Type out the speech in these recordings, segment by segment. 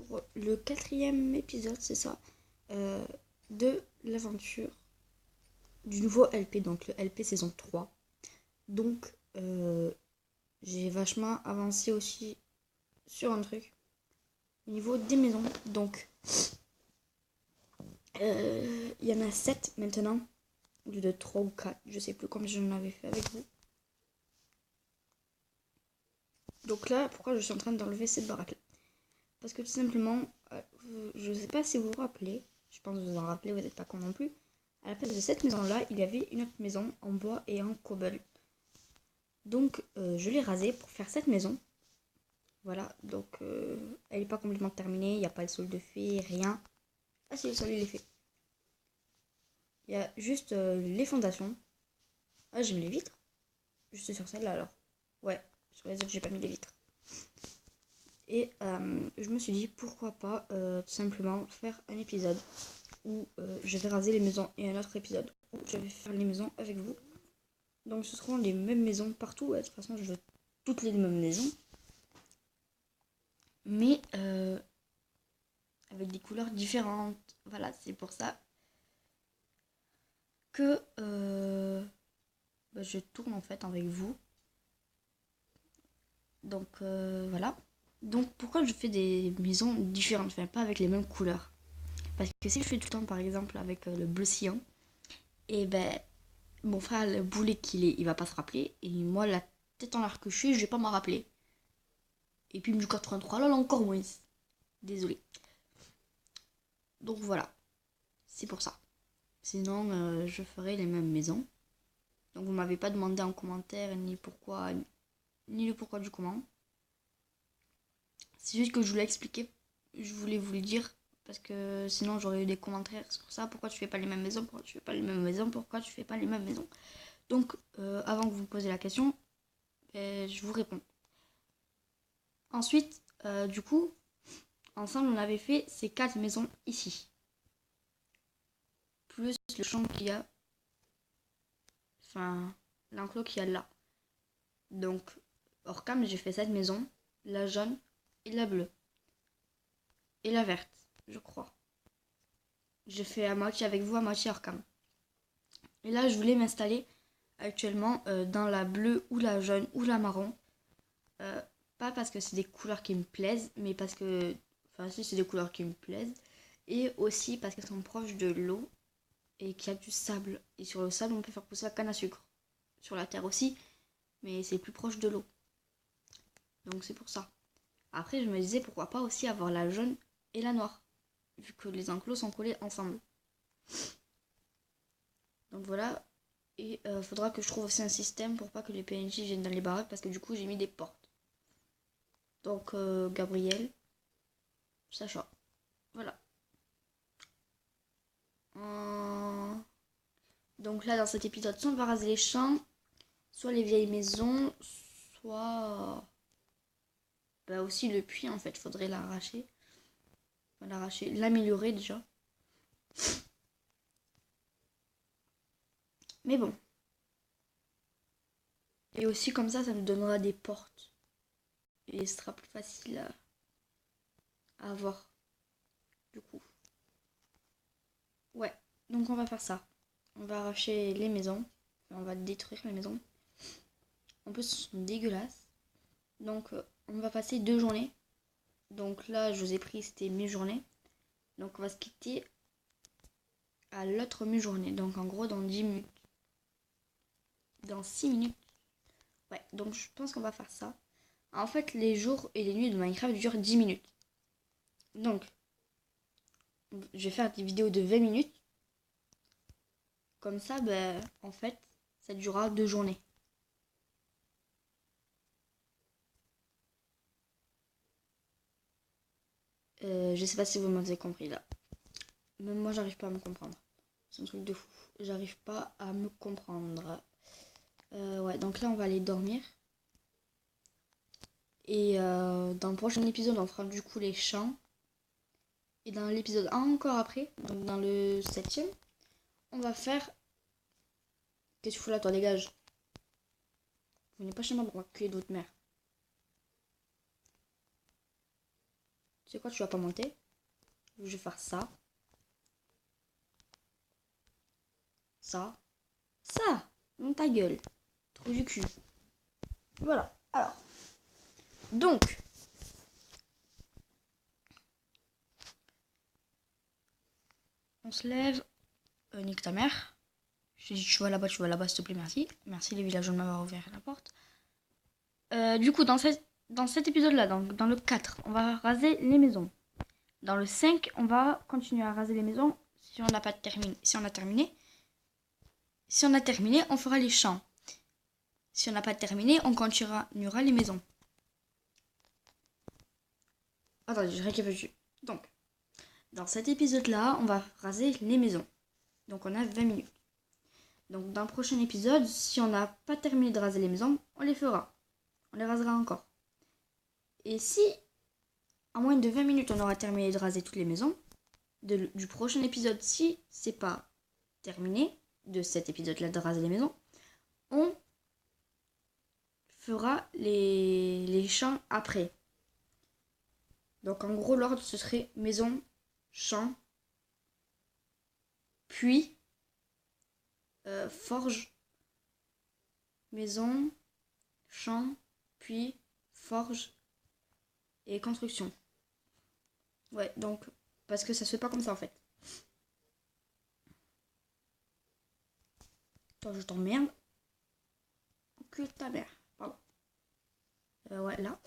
pour le 4e épisode, c'est ça, de l'aventure du nouveau LP, donc le LP saison 3. Donc, j'ai vachement avancé aussi sur un truc au niveau des maisons. Donc, il y en a 7 maintenant, au lieu de 3 ou 4, je sais plus combien j'en avais fait avec vous. Donc là, pourquoi je suis en train d'enlever cette baraque là? Parce que tout simplement, je sais pas si vous vous rappelez, je pense que vous en rappelez, vous n'êtes pas con non plus. À la place de cette maison là, il y avait une autre maison en bois et en cobble. Donc je l'ai rasée pour faire cette maison. Voilà, donc elle n'est pas complètement terminée, il n'y a pas le sol de fait, rien. Ah si, le sol il est fait. Il y a juste les fondations. Ah, j'ai mis les vitres. Juste sur celle-là alors. Ouais, sur les autres j'ai pas mis les vitres. Et je me suis dit pourquoi pas tout simplement faire un épisode où je vais raser les maisons et un autre épisode où je vais faire les maisons avec vous. Donc ce seront les mêmes maisons partout. Ouais, de toute façon je veux toutes les mêmes maisons. Mais avec des couleurs différentes. Voilà, c'est pour ça que je tourne en fait avec vous. Donc voilà. Donc pourquoi je fais des maisons différentes, enfin pas avec les mêmes couleurs? Parce que si je fais tout le temps par exemple avec le bleu cyan, et ben mon frère le boulet qu'il est, il va pas se rappeler, et moi la tête en l'air que je suis, je vais pas m'en rappeler. Et puis du 83 là encore moins. Désolé. Donc voilà, c'est pour ça. Sinon je ferai les mêmes maisons. Donc vous m'avez pas demandé en commentaire ni pourquoi, ni le pourquoi du comment. C'est juste que je voulais expliquer. Je voulais vous le dire. Parce que sinon j'aurais eu des commentaires sur ça. Pourquoi tu fais pas les mêmes maisons? Pourquoi tu fais pas les mêmes maisons? Pourquoi tu fais pas les mêmes maisons? Donc avant que vous me posiez la question, je vous réponds. Ensuite, du coup, ensemble on avait fait ces 4 maisons ici. Plus le champ qu'il y a. Enfin, l'enclos qu'il y a là. Donc, hors cam, j'ai fait cette maison. La jaune et la bleue. Et la verte, je crois. J'ai fait à moitié avec vous, à moitié hors cam. Et là, je voulais m'installer actuellement dans la bleue ou la jaune ou la marron. Pas parce que c'est des couleurs qui me plaisent, mais parce que... Enfin, si, c'est des couleurs qui me plaisent. Et aussi parce qu'elles sont proches de l'eau et qu'il y a du sable. Et sur le sable, on peut faire pousser la canne à sucre. Sur la terre aussi, mais c'est plus proche de l'eau. Donc c'est pour ça. Après, je me disais pourquoi pas aussi avoir la jaune et la noire, vu que les enclos sont collés ensemble. Donc voilà. Et faudra que je trouve aussi un système pour pas que les PNJ viennent dans les baraques, parce que du coup j'ai mis des portes. Donc Gabriel, Sacha. Voilà. Donc là dans cet épisode, soit on va raser les champs, soit les vieilles maisons, soit aussi le puits en fait, faudrait l'arracher. Enfin, l'arracher, l'améliorer déjà. Mais bon. Et aussi comme ça nous donnera des portes. Et ce sera plus facile à avoir. Du coup. Ouais, donc on va faire ça. On va arracher les maisons. Enfin, on va détruire les maisons. En plus, elles sont dégueulasses. Donc on va passer 2 journées. Donc là, je vous ai pris, c'était mi-journée. Donc on va se quitter à l'autre mi-journée. Donc en gros, dans 10 minutes. Dans 6 minutes. Ouais, donc je pense qu'on va faire ça. En fait, les jours et les nuits de Minecraft durent 10 minutes. Donc, je vais faire des vidéos de 20 minutes. Comme ça, en fait, ça durera 2 journées. Je sais pas si vous m'avez compris là. Même moi, j'arrive pas à me comprendre. C'est un truc de fou. J'arrive pas à me comprendre. Ouais, donc là, on va aller dormir. Et dans le prochain épisode, on fera du coup les champs. Et dans l'épisode encore après, donc dans le 7e, on va faire... Qu'est-ce que tu fous là, toi, dégage? Vous n'êtes pas chez moi pour m'accueillir de votre mère. Tu sais quoi, tu vas pas monter. Je vais faire ça. Ça. Ça. Dans ta gueule. Trou du cul. Voilà. Alors. Donc. On se lève. Nique ta mère. Je t'ai dit tu vas là-bas, s'il te plaît, merci. Merci les villageois de m'avoir ouvert la porte. Du coup, dans cet épisode-là, dans le 4, on va raser les maisons. Dans le 5, on va continuer à raser les maisons si on n'a pas terminé. Si on a terminé. Si on a terminé, on fera les champs. Si on n'a pas terminé, on continuera les maisons. Attendez, je récapitule. Donc, dans cet épisode-là, on va raser les maisons. Donc, on a 20 minutes. Donc, dans le prochain épisode, si on n'a pas terminé de raser les maisons, on les fera. On les rasera encore. Et si, en moins de 20 minutes, on aura terminé de raser toutes les maisons, du prochain épisode, si c'est pas terminé, de cet épisode-là de raser les maisons, on fera les champs après. Donc en gros l'ordre ce serait maison, champ, puis forge, maison, champ, puis forge et construction. Ouais, donc parce que ça se fait pas comme ça en fait. Toi je t'emmerde. Que ta mère. Pardon. Ouais, là.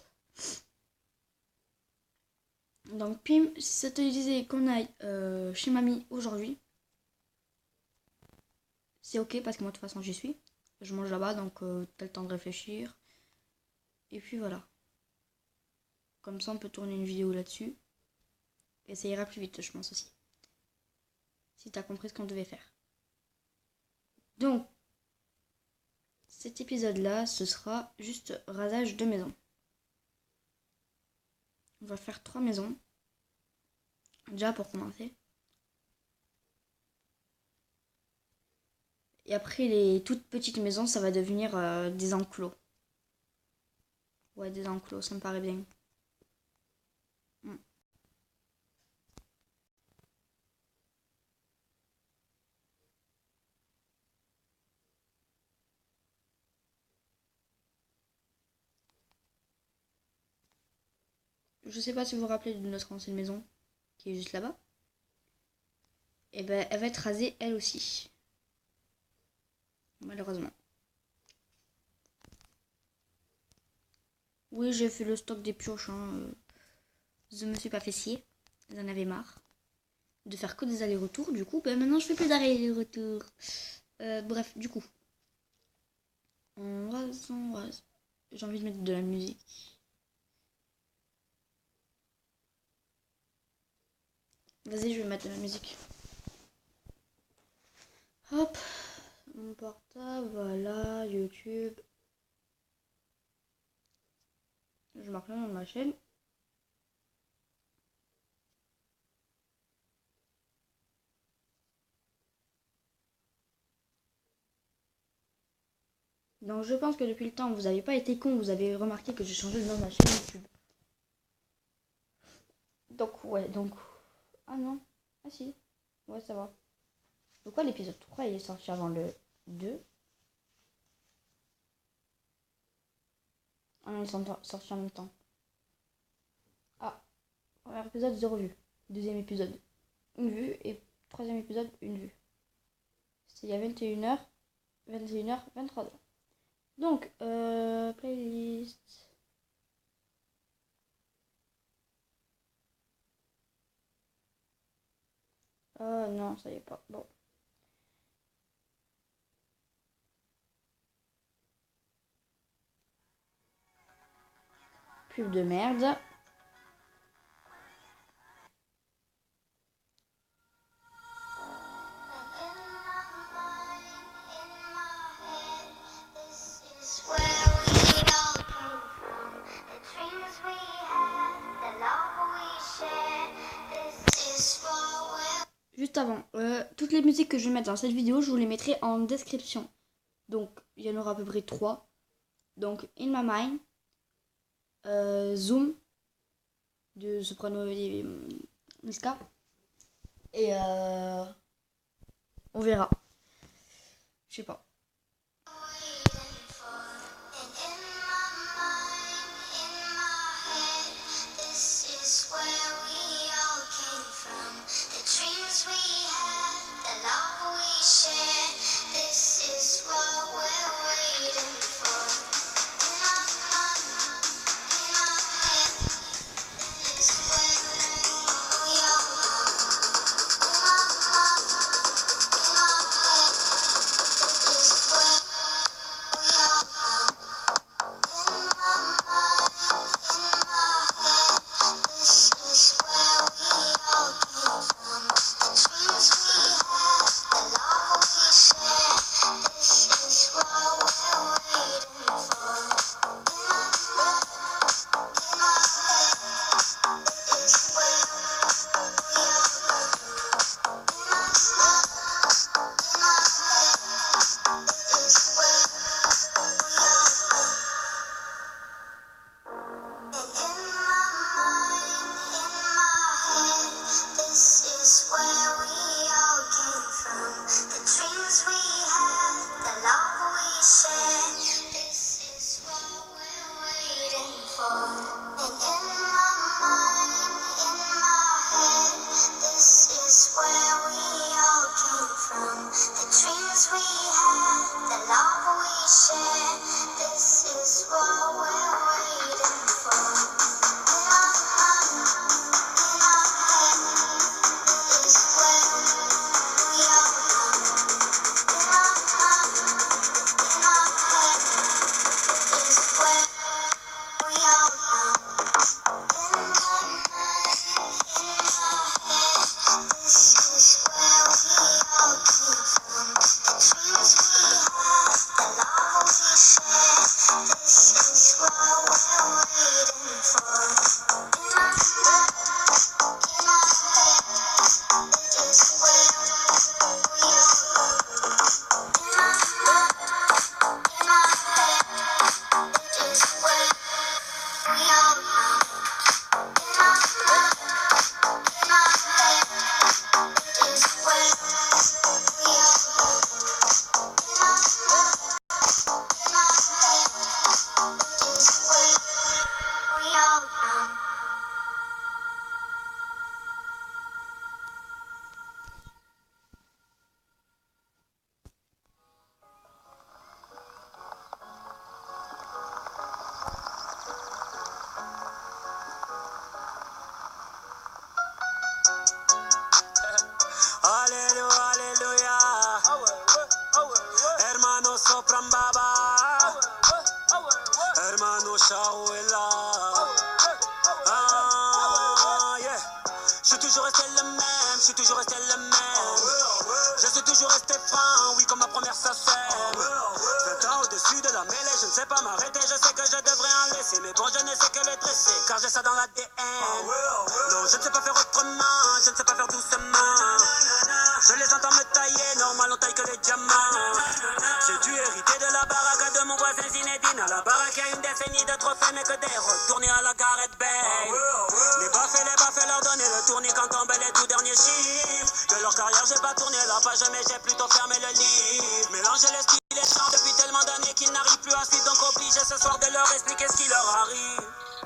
Donc, Pim, si ça te disait qu'on aille chez mamie aujourd'hui, c'est ok parce que moi, de toute façon, j'y suis. Je mange là-bas, donc t'as le temps de réfléchir. Et puis voilà. Comme ça, on peut tourner une vidéo là-dessus. Et ça ira plus vite, je pense aussi. Si t'as compris ce qu'on devait faire. Donc, cet épisode-là, ce sera juste rasage de maison. On va faire 3 maisons. Déjà pour commencer. Et après les toutes petites maisons, ça va devenir des enclos. Ouais, des enclos, ça me paraît bien. Je sais pas si vous vous rappelez de notre ancienne maison, qui est juste là-bas. Et ben, elle va être rasée elle aussi. Malheureusement. Oui, j'ai fait le stock des pioches. Je me suis pas fait scier. J'en avais marre de faire que des allers-retours. Du coup, ben maintenant je fais plus d'allers-retours. Bref, du coup. On rase. J'ai envie de mettre de la musique. Vas-y, je vais mettre de la musique. Hop. Mon portable, voilà, YouTube. Je marque le nom de ma chaîne. Donc je pense que depuis le temps, vous n'avez pas été con, vous avez remarqué que j'ai changé le nom de ma chaîne YouTube. Donc ouais, donc... Ah non, ah si, ouais ça va. Donc quoi, l'épisode 3 il est sorti avant le 2. Ah non, ils sont sortis en même temps. Ah, premier épisode, 0 vue. Deuxième épisode, 1 vue. Et troisième épisode, 1 vue. C'était il y a 21h, 21h, 23h. Donc, playlist. Oh non, ça y est pas. Bon. Pub de merde. Juste avant, toutes les musiques que je vais mettre dans cette vidéo, je vous les mettrai en description. Donc, il y en aura à peu près 3. Donc, In My Mind, Zoom, de Soprano et Niska. Et on verra. Je sais pas. Hermano Shawela. Yeah. Je suis toujours resté le même, je suis toujours resté le même. Je suis toujours resté franc, oui, comme ma première ça sème. 20 ans au-dessus de la mêlée, je ne sais pas m'arrêter. Je sais que je devrais en laisser, mais bon, je ne sais que les dresser, car j'ai ça dans l'ADN. Non, je ne sais pas faire autrement, je ne sais pas faire doucement. Je les entends me tailler, normal on taille que les diamants. J'ai dû hériter de la baraque de mon voisin Zinedine. À la baraque, il y a une décennie de trophées, mais que des retournés à la Gareth Bale. Les baffes, leur donner le tournis quand tombent les tout derniers chiffres. De leur carrière, j'ai pas tourné la page, mais j'ai plutôt fermé le livre. Mélanger les styles et les chants depuis tellement d'années qu'ils n'arrivent plus à suivre. Donc obligé ce soir de leur expliquer ce qui leur arrive.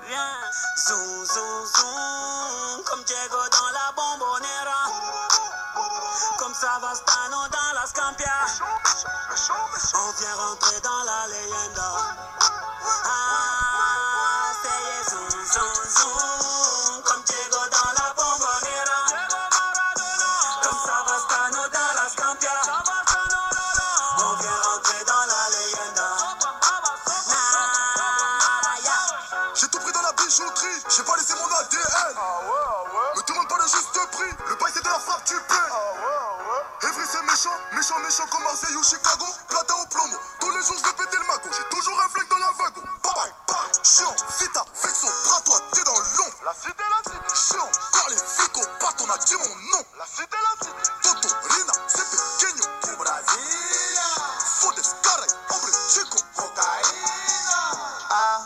Viens, zoom, zoom, zoom, comme Diego dans la bombonera. Comme Savastano dans la Scampia. On vient rentrer dans la leyenda. Ah, c'est zoom, zoom, zoom. Comme Diego dans la bombonera. Comme Savastano dans la Scampia. On vient rentrer dans la leyenda. J'ai tout pris dans la bijouterie, j'ai pas laissé mon ADN. Me demande pas le juste prix, le bail c'est de la frappe, tu paies. Evry c'est méchant, méchant, méchant comme Marseille ou Chicago. Plata au plomo, tous les jours je vais péter le mago. J'ai toujours un flingue dans la wagon. Bye bye, bye, chiant, vita, vexo, bras toi, t'es dans l'ombre. La cité. Chiant, car les flics au pattes, on a dit mon nom. La cité. Toto, Rina, c'est pequeño. Au Brésil. Fodes, caray, hombre, chico. Cocaïna. Ah,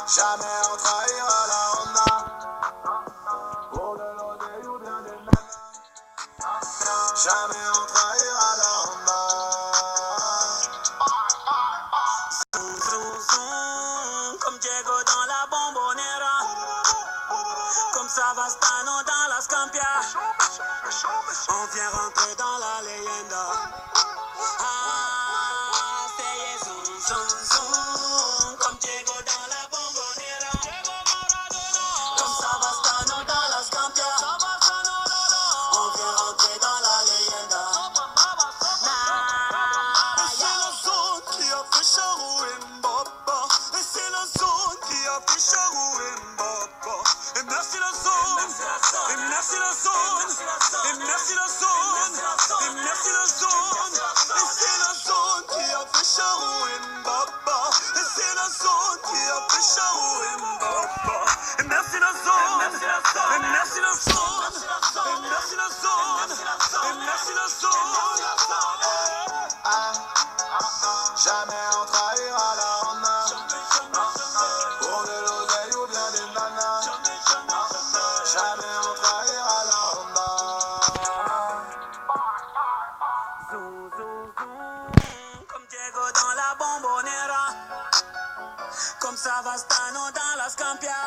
jamais on trahira la Honda. Jamais on trahira la Honda. Zoom, zoom, zoom, comme Diego dans la Bombonera, comme Savastano dans la Scampia. On vient rentrer dans la leyenda. Ah, c'est zoom, zoom, zoom, comme Diego dans la Bombonera, comme Savastano dans la Scampia. On vient rentrer dans la leyenda. C'est la zone qui a fait Charou et Mbaba. Et c'est la zone qui a fait Charou et Mbaba. Et merci la zone. Et merci la zone. Et merci la zone. Et merci la zone. Et c'est la zone qui a fait Charou et Mbaba. Et c'est la zone qui a fait Charou et Mbaba. Et merci la zone. Et merci la zone. Et merci la zone. Et merci la zone. Jamais on trahira la Honda. Pour de l'oseille ou bien des nanas. Jamais on trahira la Honda. Zoom, zoom, zoom, comme Diego dans la Bombonera, comme Savastano dans la Scampia.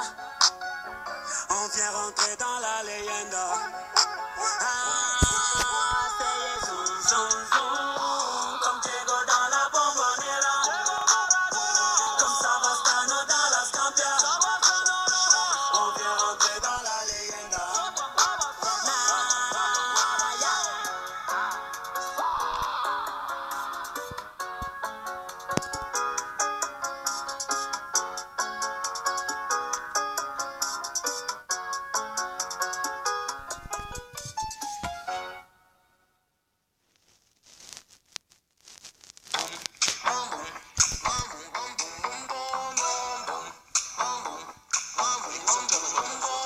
On vient rentrer dans la leyenda. Ah, c'est zoom, zoom, zoom, comme Diego dans la Bombonera, comme Savastano dans la Scampia. On vient rentrer dans la leyenda.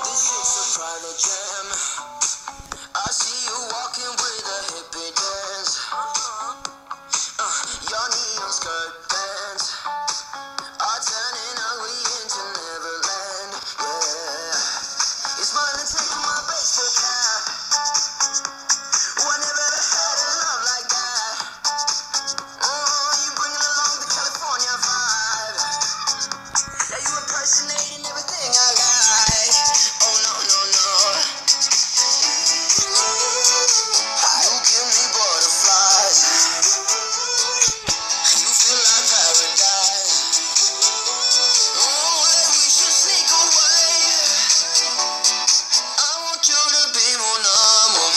This is a private jam. I see you walking with a hippie dance. Your neon skirt pants are turning ugly into Neverland. Yeah, you're smiling, taking my baseball cap. Oh, I never had a love like that. Oh, you bringing along the California vibe. Yeah, you impersonating everything I like. Oh no no no. You give me butterflies. You feel like paradise. Oh, that we should sneak away. I want you to be mon amour.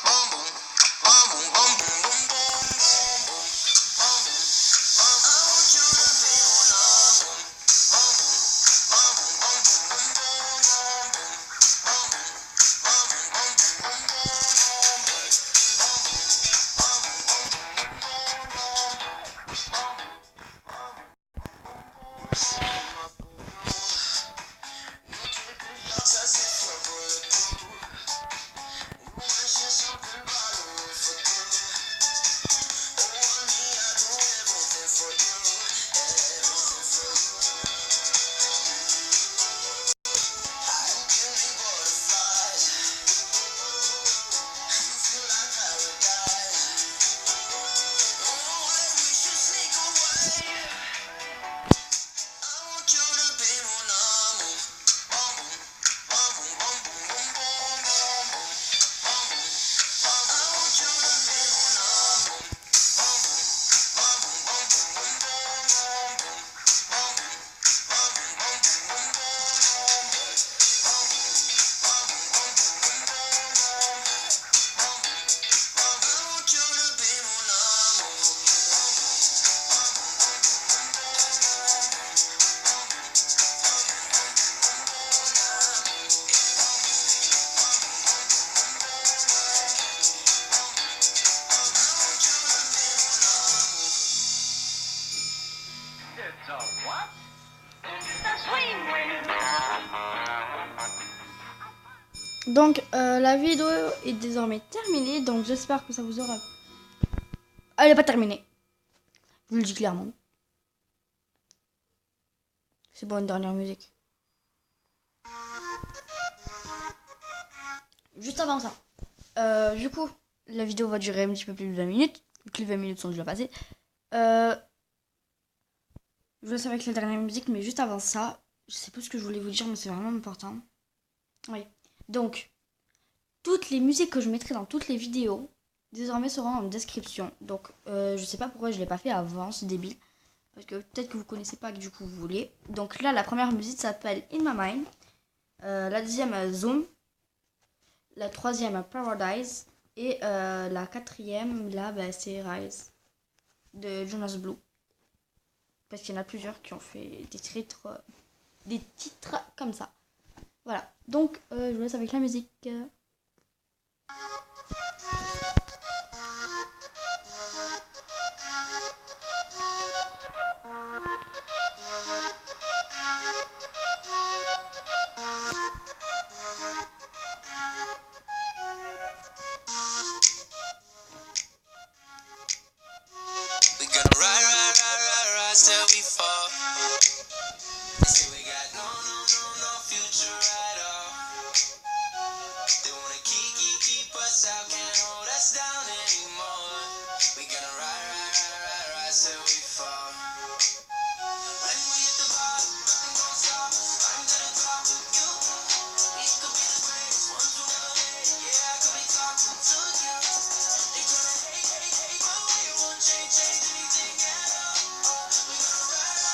Boom boom, boom boom, boom boom, boom boom. I want you to be mon amour. Donc la vidéo est désormais terminée, donc j'espère que ça vous aura... Elle n'est pas terminée, je vous le dis clairement. C'est bon, une dernière musique. Juste avant ça, du coup, la vidéo va durer un petit peu plus de 20 minutes. Donc les 20 minutes sont déjà passées. Je vous laisse avec la dernière musique, mais juste avant ça, je sais pas ce que je voulais vous dire, mais c'est vraiment important. Oui. Donc, toutes les musiques que je mettrai dans toutes les vidéos, désormais seront en description. Donc, je sais pas pourquoi je l'ai pas fait avant, c'est débile. Parce que peut-être que vous connaissez pas, que du coup vous voulez. Donc là, la première musique s'appelle In My Mind. La deuxième, Zoom. La troisième, Paradise. Et la quatrième, là, bah, c'est Rise de Jonas Blue. Parce qu'il y en a plusieurs qui ont fait des titres comme ça. Voilà. Donc, je vous laisse avec la musique. We gonna ride till we fall. They say we got no future at all. They wanna keep us out, can't hold us down anymore. We gonna ride till we fall. When we hit the bottom, nothing gon' stop us. I'm gonna talk to you. We could be the greatest ones who never made it. Yeah, I could be talking to you. They gonna hate, but we won't change anything at all. We gonna ride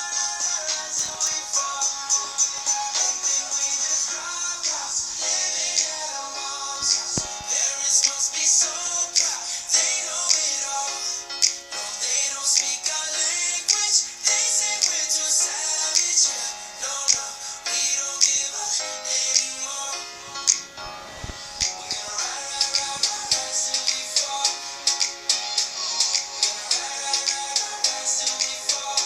till we fall. They think we just drop out, living at our mom's house. Parents must be so proud, they know it all. No, they don't speak our language. They say we're too savage. Yeah, no, we don't give up anymore. We're gonna ride till we fall. We're gonna ride till we fall.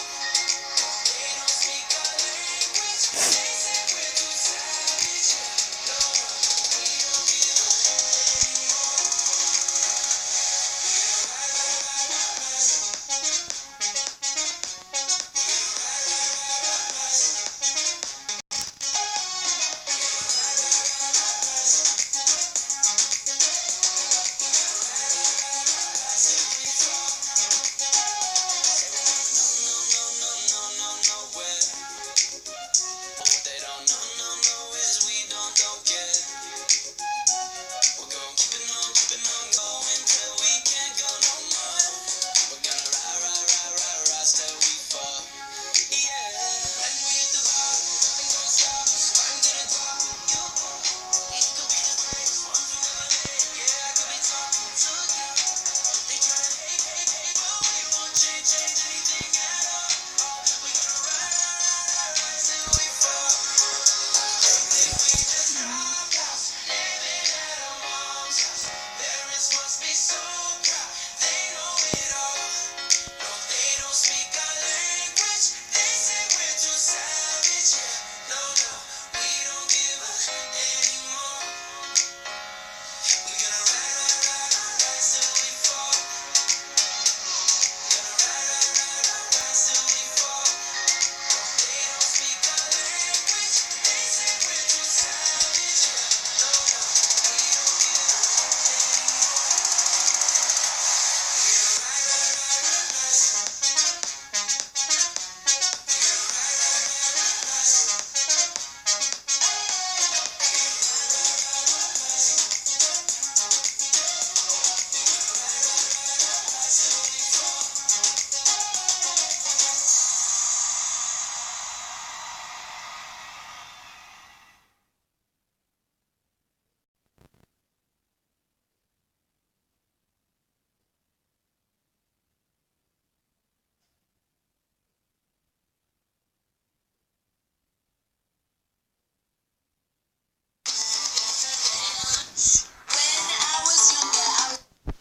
They don't speak our language. They say we're too savage. Yeah, no, we don't give up anymore. What they don't know is we don't care. We're gonna keep it on going till we can't go no more. We're gonna ride till we fall. Yeah, when we hit the bottom, nothing gon' stop us. I'm gonna talk to you. We could be the greatest ones who never made it. Yeah, I could be talking to you. They tryna hate, but we won't change anything at all. We gonna ride till we fall. They think we just drop out, living at our mom's house. Parents must be so proud, they know it all. No, they don't speak our language. They say we're too savage. Yeah, no, we don't give up anymore. We gonna ride till we fall. Gonna ride till we fall. They don't speak our language. They say we're too savage. Yeah, no, we don't give up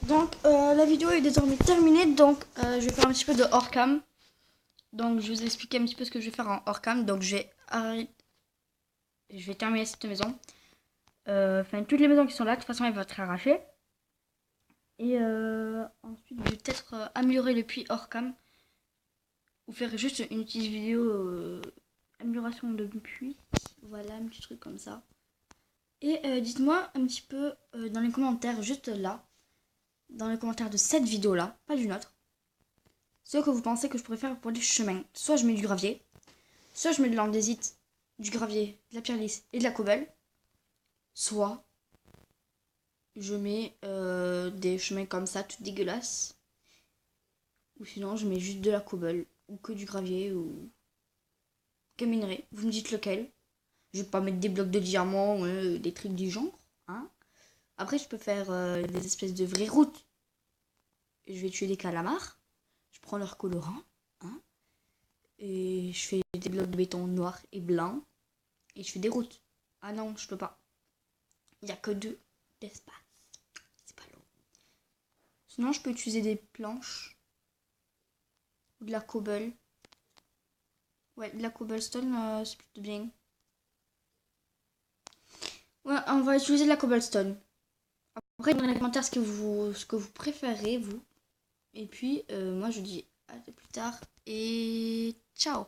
Donc, la vidéo est désormais terminée. Donc, je vais faire un petit peu de hors-cam. Donc, je vais vous expliquer un petit peu ce que je vais faire en hors-cam. Donc, je vais terminer cette maison. Enfin, toutes les maisons qui sont là, de toute façon, elles vont être arrachées. Et ensuite, je vais peut-être améliorer le puits hors-cam. Ou faire juste une petite vidéo amélioration de puits. Voilà, un petit truc comme ça. Et dites-moi un petit peu dans les commentaires, juste là, dans les commentaires de cette vidéo-là, pas d'une autre, ce que vous pensez que je pourrais faire pour les chemins. Soit je mets du gravier, soit je mets de l'andésite, du gravier, de la pierre lisse et de la cobble, soit je mets des chemins comme ça, tout dégueulasses, ou sinon je mets juste de la cobble, ou que du gravier, ou que minerai. Vous me dites lequel. Je vais pas mettre des blocs de diamants, des trucs du genre. Hein. Après, je peux faire des espèces de vraies routes. Je vais tuer des calamars. Je prends leur colorant. Hein, et je fais des blocs de béton noirs et blancs. Et je fais des routes. Ah non, je peux pas. Il n'y a que 2 d'espace. C'est pas long. Sinon, je peux utiliser des planches. Ou de la cobble. Ouais, de la cobblestone, c'est plutôt bien. Ouais, on va utiliser de la cobblestone. Après, dans les commentaires ce que vous préférez, vous. Et puis, moi, je dis à plus tard et ciao.